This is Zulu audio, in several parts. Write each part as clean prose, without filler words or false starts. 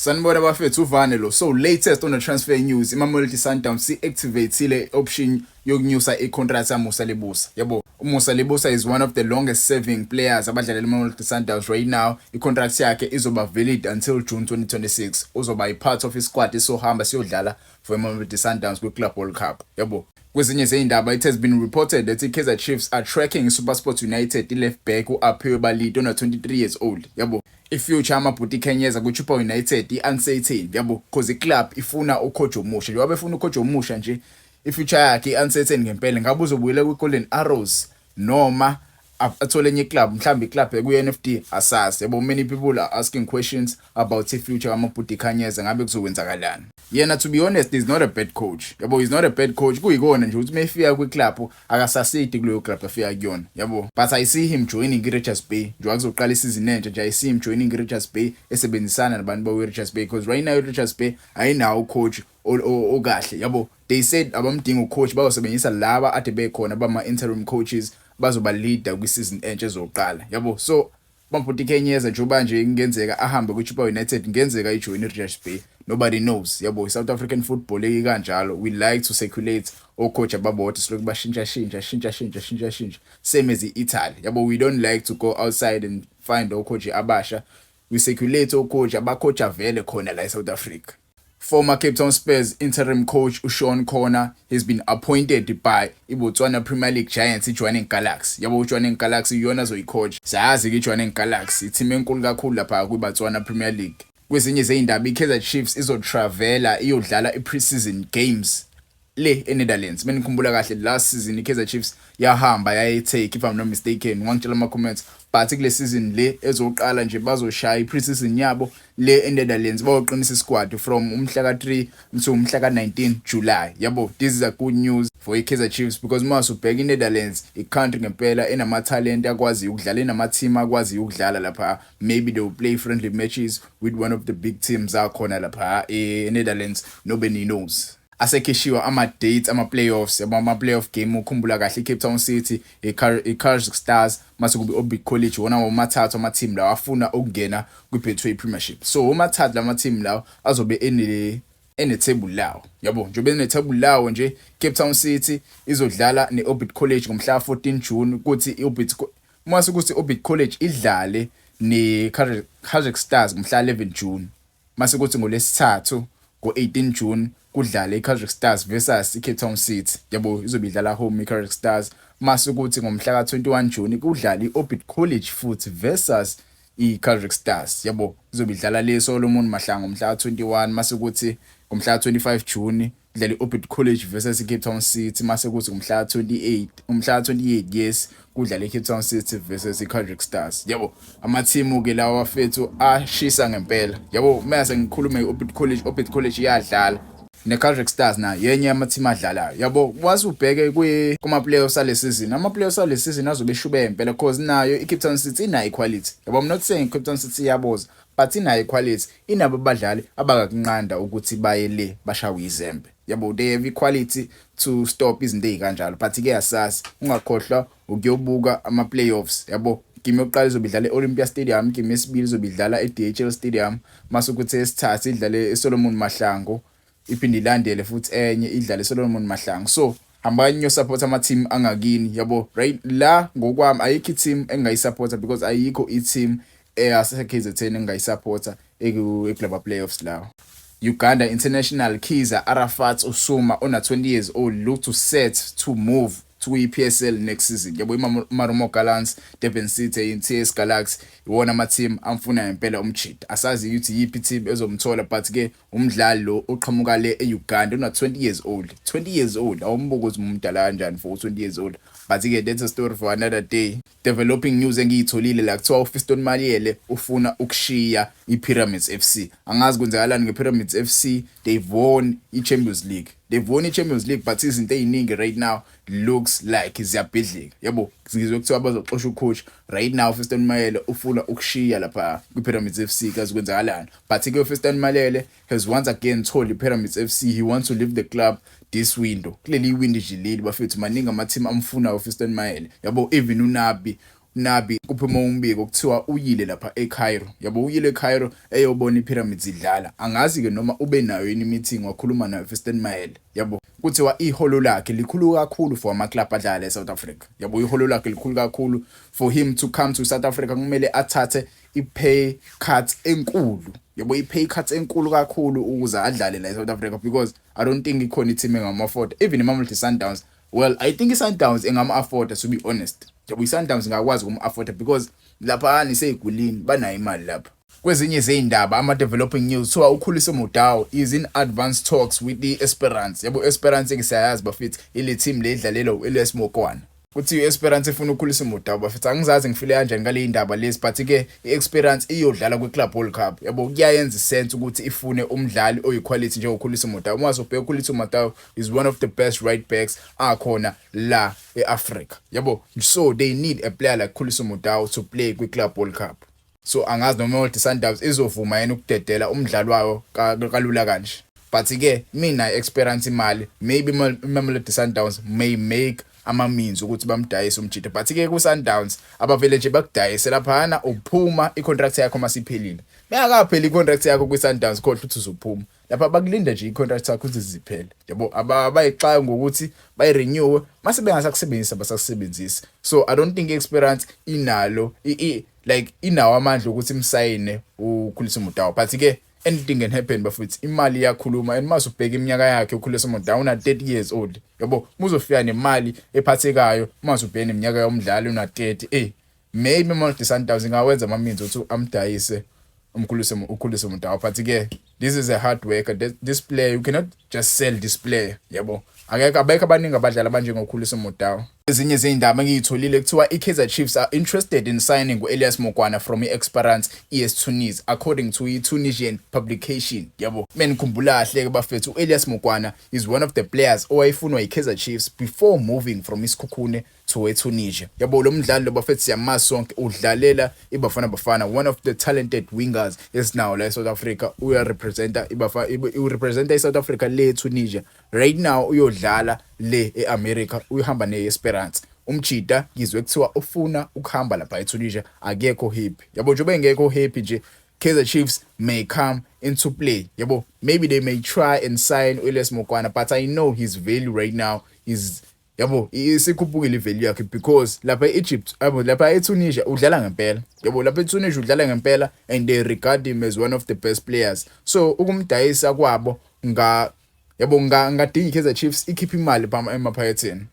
Sanibona bafethu uvane lo. So latest on the transfer news, iMamelodi Sundowns si-activateile option yokunyusa i-contract yaMusa Lebusa. Yabo, uMusa Lebusa is one of the longest serving players abadlalela iMamelodi Sundowns right now. I-contract yakhe izoba valid until June 2026. Uzoba part of isquad esohamba siyodlala for iMamelodi Sundowns kwi-Club World Cup. Yabo. Kwezinye zeyindaba, it has been reported that Kaizer Chiefs are tracking SuperSport United left back uAphiwe Balito, 23 years old. Yabo. I-future amabhuti Kenyeza kuChippa United i-uncertain yabo because i-club ifuna ucoach omusha njengoba befuna ucoach omusha nje i-future yakhe i-uncertain ngempela. Ngabe uzobuyela kwi-Golden Arrows noma athole enye club, mhlawumbe iclub ku-NFD asazi yabo. Many people are asking questions about i-future amabhuti Kenyeza ngabe kuzokwenzakalani. Yena, to be honest, is not a bad coach yabo. He's not a bad coach, kuyikona nje ukuthi mayefika kwi-club akasasidi kuleyo club afika kuyona yabo. But I see him joining i-Richards Bay njengoba kuzoqala isizini entsha nje. I see him joining i-Richards Bay esebenzisana nabantu bawe-Richards Bay because right now i-Richards Bay ayinawo coach okahle yabo. They said abamdinga ucoach bazosebenzisa laba ade bekhona bama-interim coaches bazoba leader kwisizini entsha ezoqala yabo. So bamfuthi Kenyeza njengoba nje ingenzeka ahambe kuChippa United, ingenzeka ijoin iRichards Bay, nobody knows yabo. iSouth African football kanjalo, we like to circulate coach ababodwa siloku bashintsha same as Italy yabo. We don't like to go outside and find coach abasha, we circulate coach abacoach avele khona la eSouth Africa. Former Cape Town Spurs interim coach uSean Corner has been appointed by iBotswana Premier League Giants iJwaneng Galaxy yabo. iJwaneng Galaxy iyona zoyicoach, sayazi iJwaneng Galaxy iteam enkulu kakhulu lapha kwiBotswana Premier League. Kwezinye zeyindaba, iKaizer Chiefs izotravela iyodlala i-pre-season games le eNetherlands. Menikhumbula kahle last season iKaizer Chiefs yahamba yayitake, if I'm not mistaken, wangitshela ama-comments, but kule season le ezoqala nje bazoshaya i-pre-season yabo le eNetherlands, bayoqinisa isquad from umhla ka-3 to umhla ka-19 July yabo. This is a good news for iKaizer Chiefs because mase ubheka iNetherlands i-country ngempela enamatalent akwazi ukudlala, enama-team akwazi ukudlala lapha. Maybe they will play friendly matches with one of the big teams akhona lapha eNetherlands, nobody knows. Asekhishiwa ama-dates ama-playoffs yabo. Ama-playoff game ukhumbula kahle iCape Town City, iKaizer Stars mase kube iOrbit College, wona womathathu ama-team lawo afuna ukungena kwi-Betway Premiership. So womathathu lama-team lawo azobe ene-table lawo yabo. Njengoba ene-table lawo nje, Cape Town City izodlala ne-Orbit College ngomhla 14 June, kuthi mase kuthi iOrbit College idlale ne-Kaizer Stars ngomhla 11 June, mase kuthi ngolesithathu ngo-18 June kudlala iKaizer Stars versus iCape Town City yabo. Izobe idlala home iKaizer Stars. Mase kuthi ngomhla ka-21 June kudlala iOrbit College futhi versus iKaizer Stars yabo. Izobe idlala le Solomon Mahlangu ngomhla ka-21. Mase kuthi ngomhla ka-25 June kudlala iOrbit College versus iCape Town City. Mase kuthi ngomhla ka-28 yes kudlala iCape Town City versus iKaizer Stars yabo. Ama-team ke lawa wafethu ashisa ngempela yabo. Mase ngikhuluma iOrbit College iyadlala neKaizer Stars na yenye yama-team adlalayo yabo. Wazi ubheke kuma-playoffs ale season, ama-playoffs ale season azobe eshube ngempela because nayo iCape Town City inayo equality yabo. I'm not saying iCape Town City iyaboza, but inayo equality, inabo abadlali abakakunqanda ukuthi baye le bashawe izembe yabo. They have equality to stop izinto ezikanjalo. But ke yasazi ungakhohlwa ukuyobuka ama-playoffs yabo. Game yokuqala izobe idlala e-Olympia Stadium, game yesibili izobe idlala eDHL Stadium, mase kuthi esithathu idlale eSolomon Mahlangu, iphinde ilandele futhi enye idlale eSolomon Mahlangu. So hamba nyo support ama-team angakini yabo. Right la ngokwami ayikho i-team engayisupporta because ayikho i-team eyaseKZN engayisupporta ekulaba playoffs lawo. Uganda international Kaizer Arafat Usuma, ona 20 years old, look to set to move to EPSL next season yabo. iMarumo Gallants, Durban City, TS Galaxy iwona ama-team amfuna ngempela umchita. Asazi ukuthi yipi team ezomthola, but ke umdlali lo oqhamuka le eUganda una 20 years old awumbuka ukuthi umdala kanjani for 20 years old. But ke that's a story for another day. Developing news engiyitholile la kuthiwa uFiston Maliyele ufuna ukushiya iPyramids FC. Angazi kwenzakalani ngePyramids FC. They've won iChampions League but izinto eziningi right now looks like ziyabhidlika yabo. Ngizwe kuthiwa bazoxosha ucoach right now. uFiston Maliyele ufuna ukushiya lapha kwiPyramids FC kazi kwenzakalani. But ke uFiston Maliyele has once again told iPyramids FC he wants to leave the club this window. Kuleli window jilili bafethu maningi ama-team amfuna uFiston Maliyele yabo. Even uNabi Nabi kuphuma umbiko kuthiwa uyile lapha eCairo yabo uyile eCairo eyobona ipyramids idlala angazi ke noma ube nayo yini meeting wakhuluma nayo Fiston Mayele yabo kuthiwa iholo lakhe likhulu kakhulu for ama club adlala eSouth Africa yabo iholo lakhe likhulu kakhulu for him to come to South Africa kumele athathe i-pay cut enkulu yabo i-pay cut enkulu kakhulu ukuze adlale la eSouth Africa because I don't think ikhona i-team engama-afford even iMamelodi Sundowns. Well, I think iSundowns engama-afford to be honest yabo iSundowns ngakwazi ukum-afford because lapha niseyigulini banayo imali lapha. Kwezinye izindaba ama-developing news kuthiwa uKhuliso Mudau is in advanced talks with the Esperance yabo Esperance ngisayazi bafethu ile team le idlalela uElias Mokwana. Kuthi iEsperance ifuna uKhuliso Mudau bafethu angizazi ngifile kanjani ngale indaba lezi but ke iEsperance iyodlala kwiClub World Cup yabo kuyayenza sense ukuthi ifune umdlali oyiquality njengoKhuliso Mudau. Uma uzobheka uKhuliso Mudau is one of the best right backs akhona la eAfrica yabo so they need a player like Khuliso Mudau to play kwiClub World Cup. So angazi noma iMamelodi Sundowns izovuma yena ukudedela umdlalo wayo kalula kanje but ke mina experience imali maybe iMamelodi Sundowns may make ama means ukuthi bamdayise umjida but ke ku Sundowns abavele nje bakudayise laphana uphuma icontract yakho masiphelile beyakaphela icontract yakho ku Sundowns kodwa uthi uzophuma lapha bakulinda nje icontract yakho ukuthi ziphele yabo abayixaya ngokuthi bayirenew mase bengasakusebenzisa basakusebenzisa. So I don't think experience inalo like inawo amandla ukuthi imsayine uKhuliso Mudau but ke anything can happen bafethu imali iyakhuluma and mase ubheka iminyaka yakhe uKhuliso Mudau una 30 years old yabo muzofika nemali ephathekayo mase ubheka iminyaka yomdlali una 30 maybe iMamelodi Sundowns ingawenza amaminzi ukuthi amdayise uKhuliso Mudau but ke this is a hard worker this player you cannot just sell this player yabo akekho abekho abaningi abadlala abanje ngoKhuliso Mudau. Ezinye izindaba ngiyitholile kuthiwa iKaizer Chiefs are interested in signing uElias Mokwana from iEsperance ES Tunis according to i-Tunisian publication yabo menikhumbula kahle ke bafethu uElias Mokwana is one of the players owayefunwa iKaizer Chiefs before moving from iSikhukhune to eTunisia yabo lo mdlali lo bafethu siyamazi sonke udlalela iBafana one of the talented wingers now la eSouth Africa uyarepresenta urepresenta iSouth Africa le eTunisia right now uyodlala le eAmerica uyahamba neEsperance umjida ngizwe kuthiwa ufuna ukuhamba lapha eTunisia akekho happy yabo njobe engekho happy nje Kaizer Chiefs may come into play yabo maybe they may try and sign uElias Mokwana but I know his value right now is yabo isikhuphukile ivalue yakhe because lapha eEgypt yabo lapha eTunisia udlala ngempela yabo lapha eTunisia udlala ngempela and they regard him as one of the best players so ukumdayisa kwabo yabo ngadinga iKaizer Chiefs ikhipha imali emaphaketheni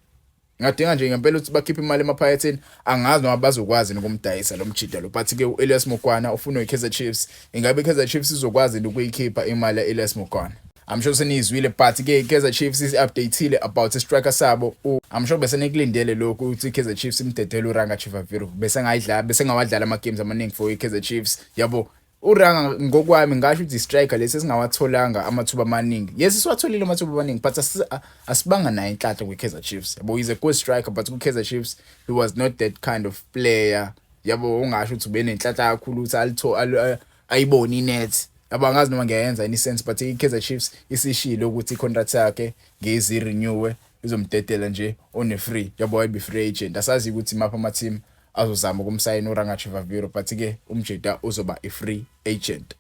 ngadinga nje ngempela ukuthi bakhiphe imali emaphaketheni angazi noma bazokwazi nokumdayisa lo mjida lo but ke uElias Mokwana ufuna iKaizer Chiefs ingabe iKaizer Chiefs izokwazi ukuyikhipha imali yaElias Mokwana. I'm sure senizwile but ke iKaizer Chiefs is updateile about striker sabo I'm sure bese nikulindele lokho ukuthi iKaizer Chiefs imdedele uRanga Chivaviro bese ngawadlala ama games amaningi for iKaizer Chiefs yabo uRanga ngokwami ngasho ukuthi striker lesi singawatholanga amathuba amaningi yes siwatholile amathuba amaningi but asibanga naye inhlanhla kwiKaizer Chiefs yabo he's a good striker but kuKaizer Chiefs he was not that kind of player yabo ungasho ukuthi ube nenhlanhla kakhulu ukuthi ayiboni net yabo angazi noma ngiyayenza any sense but iKaizer Chiefs isishilo ukuthi icontract yakhe ngezi renew izomdedela nje on free yabo wayibe free agent asazi ukuthi mapha ama team azozama ukumsayina uRanga Chivaviro but ke umjida uzoba i-free agent.